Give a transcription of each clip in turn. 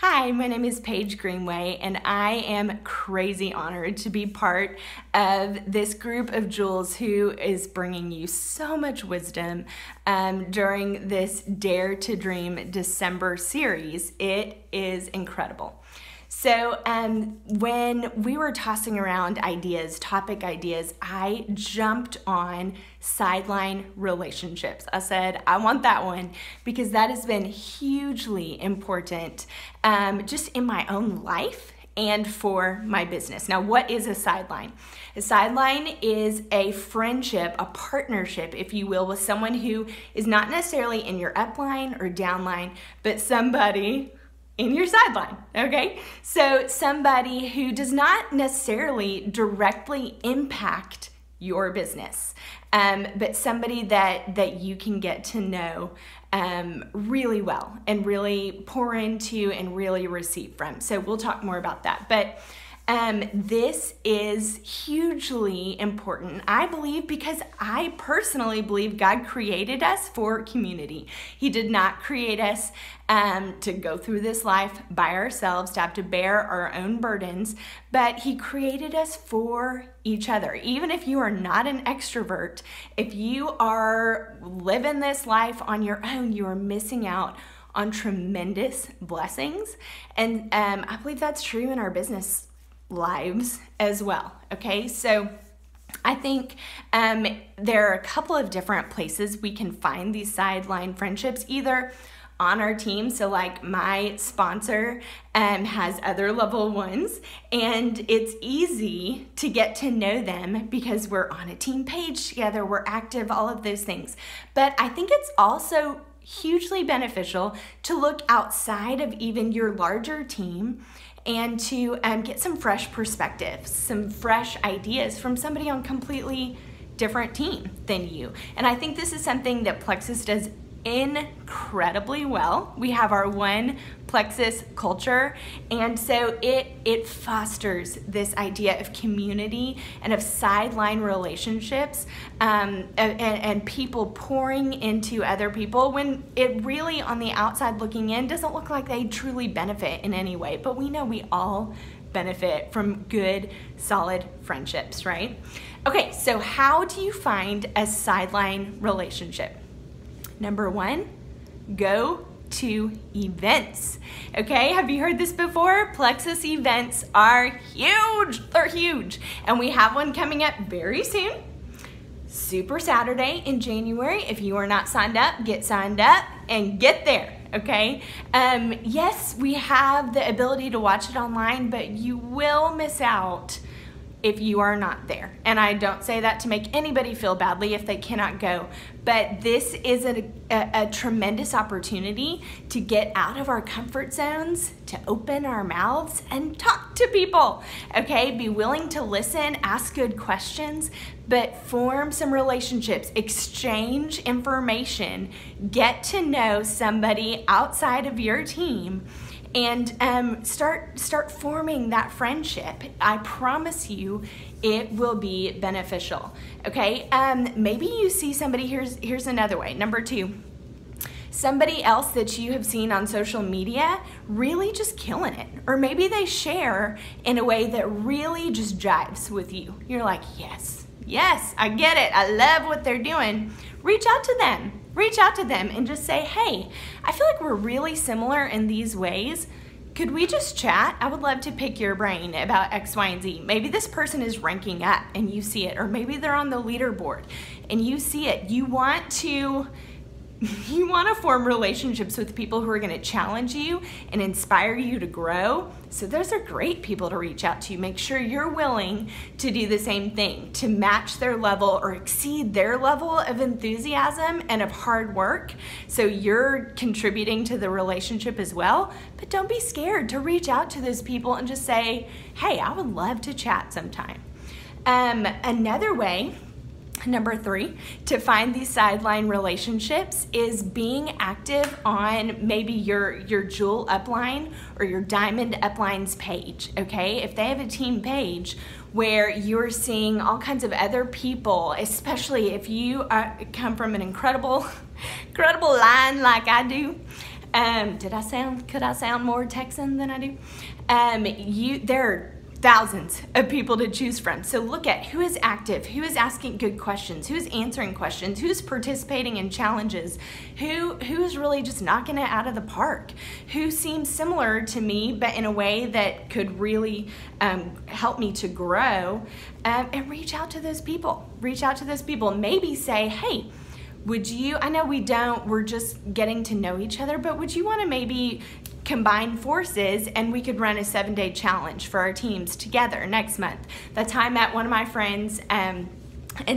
Hi, my name is Paige Greenway, and I am crazy honored to be part of this group of jewels who is bringing you so much wisdom during this Dare to Dream December series. It is incredible. So when we were tossing around ideas, topic ideas, I jumped on sideline relationships. I said, I want that one because that has been hugely important just in my own life and for my business. Now, what is a sideline? A sideline is a friendship, a partnership, if you will, with someone who is not necessarily in your upline or downline, but somebody in your sideline, okay? So somebody who does not necessarily directly impact your business, but somebody that you can get to know really well and really pour into and really receive from. So we'll talk more about that. But this is hugely important, I believe, because I personally believe God created us for community. He did not create us to go through this life by ourselves, to have to bear our own burdens, but He created us for each other. Even if you are not an extrovert, if you are living this life on your own, you are missing out on tremendous blessings. And I believe that's true in our business lives as well. Okay, so I think there are a couple of different places we can find these sideline friendships, either on our team. So like my sponsor has other level ones, and it's easy to get to know them because we're on a team page together, we're active, all of those things. But I think it's also hugely beneficial to look outside of even your larger team and to get some fresh perspectives, some fresh ideas from somebody on a completely different team than you. And I think this is something that Plexus does incredibly well. We have our one Plexus culture, and so it fosters this idea of community and of sideline relationships and people pouring into other people when it really, on the outside looking in, doesn't look like they truly benefit in any way. But we know we all benefit from good, solid friendships, right? Okay, so how do you find a sideline relationship? Number one, go to events. Okay, have you heard this before? Plexus events are huge. They're huge. And we have one coming up very soon. Super Saturday in January. If you are not signed up, get signed up and get there. Okay. Yes, we have the ability to watch it online, but you will miss out if you are not there. And I don't say that to make anybody feel badly if they cannot go, but this is a tremendous opportunity to get out of our comfort zones, to open our mouths and talk to people, okay? Be willing to listen, ask good questions, but form some relationships, exchange information, get to know somebody outside of your team, and start forming that friendship. I promise you it will be beneficial, okay? Maybe you see somebody, here's another way. Number two, somebody else that you have seen on social media really just killing it. Or maybe they share in a way that really just jives with you. You're like, yes, I get it. I love what they're doing. Reach out to them. Reach out to them and just say, hey, I feel like we're really similar in these ways. Could we just chat? I would love to pick your brain about X, Y, and Z. Maybe this person is ranking up and you see it, or maybe they're on the leaderboard and you see it. You want to form relationships with people who are going to challenge you and inspire you to grow. So those are great people to reach out to. Make sure you're willing to do the same thing, to match their level or exceed their level of enthusiasm and of hard work. So you're contributing to the relationship as well. But don't be scared to reach out to those people and just say, hey, I would love to chat sometime. Another way, number three, to find these sideline relationships is being active on maybe your jewel upline or your diamond upline's page, okay? If they have a team page where you're seeing all kinds of other people, especially if you come from an incredible line like I do, Could I sound more Texan than I do? There are thousands of people to choose from. So look at who is active, who is asking good questions, who's answering questions, who's participating in challenges, who's really just knocking it out of the park, who seems similar to me but in a way that could really help me to grow, and reach out to those people. Maybe say, hey, would you, I know we're just getting to know each other, but would you want to maybe combine forces and we could run a 7-day challenge for our teams together next month? That's how I met one of my friends and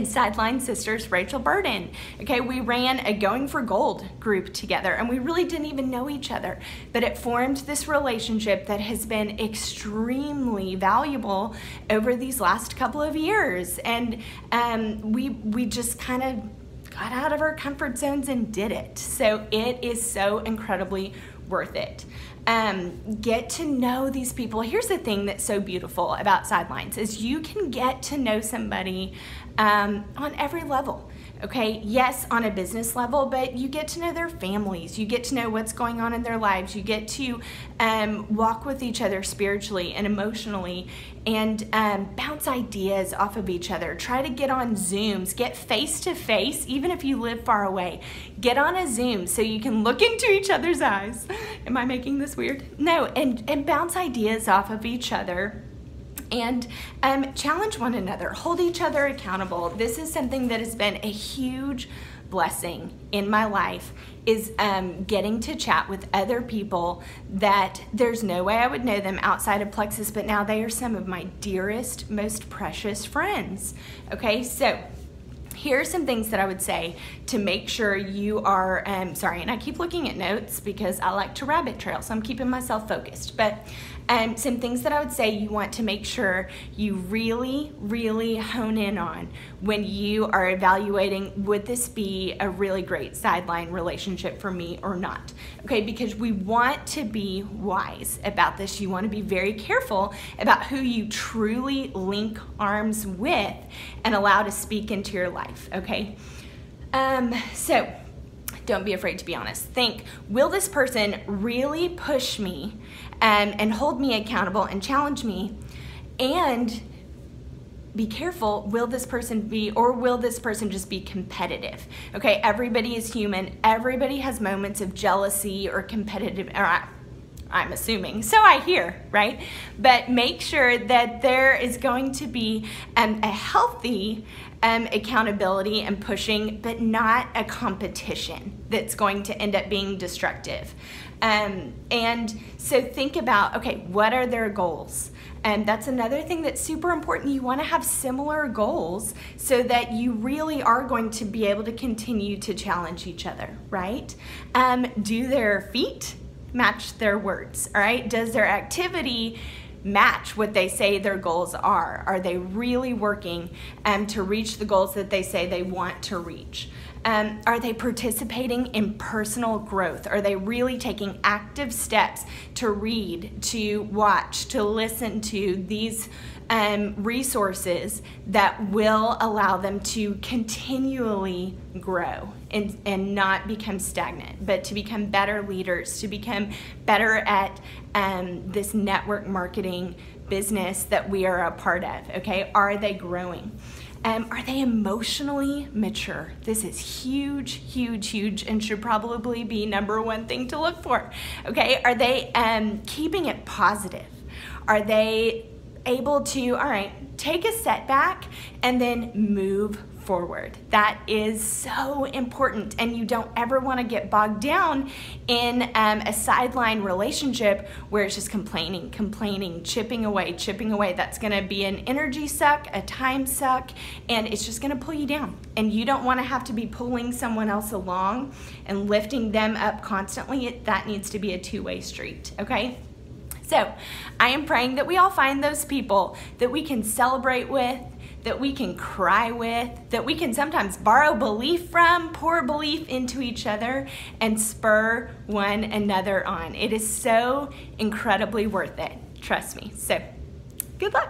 Sideline sisters, Rachel Burden. Okay, we ran a Going for Gold group together and we really didn't even know each other, but it formed this relationship that has been extremely valuable over these last couple of years. And we just kind of got out of our comfort zones and did it. So it is so incredibly worth it. Get to know these people. Here's the thing that's so beautiful about Sidelines is you can get to know somebody on every level. Okay, yes, on a business level, but you get to know their families. You get to know what's going on in their lives. You get to walk with each other spiritually and emotionally and bounce ideas off of each other. Try to get on Zooms, get face to face, even if you live far away. Get on a Zoom so you can look into each other's eyes. Am I making this weird? No, and bounce ideas off of each other. And challenge one another, hold each other accountable. This is something that has been a huge blessing in my life, is getting to chat with other people that there's no way I would know them outside of Plexus, but now they are some of my dearest, most precious friends. Okay, so here are some things that I would say to make sure you are, sorry, and I keep looking at notes because I like to rabbit trail, so I'm keeping myself focused, but some things that I would say you want to make sure you really, really hone in on when you are evaluating, would this be a really great Sideline relationship for me or not? Okay, because we want to be wise about this. You want to be very careful about who you truly link arms with and allow to speak into your life, okay? So don't be afraid to be honest. Think, will this person really push me and hold me accountable and challenge me? And be careful, will this person be, or will this person just be competitive? Okay, everybody is human. Everybody has moments of jealousy or competitive, or I'm assuming, so I hear, right? But make sure that there is going to be a healthy accountability and pushing, but not a competition that's going to end up being destructive. And so think about, okay, what are their goals? And that's another thing that's super important. You want to have similar goals so that you really are going to be able to continue to challenge each other, right? Do their feet match their words, all right? Does their activity match what they say their goals are? Are they really working to reach the goals that they say they want to reach? Are they participating in personal growth? Are they really taking active steps to read, to watch, to listen to these resources that will allow them to continually grow and not become stagnant, but to become better leaders, to become better at this network marketing business that we are a part of, okay? Are they growing? Are they emotionally mature? This is huge, huge, huge, and should probably be #1 thing to look for, okay? Are they keeping it positive? Are they able to, all right, take a setback and then move forward? That is so important, and you don't ever want to get bogged down in a Sideline relationship where it's just complaining, chipping away. That's going to be an energy suck, a time suck, and it's just going to pull you down, and you don't want to have to be pulling someone else along and lifting them up constantly. That needs to be a two-way street, okay? So I am praying that we all find those people that we can celebrate with, that we can cry with, that we can sometimes borrow belief from, pour belief into each other, and spur one another on. It is so incredibly worth it. Trust me. So good luck.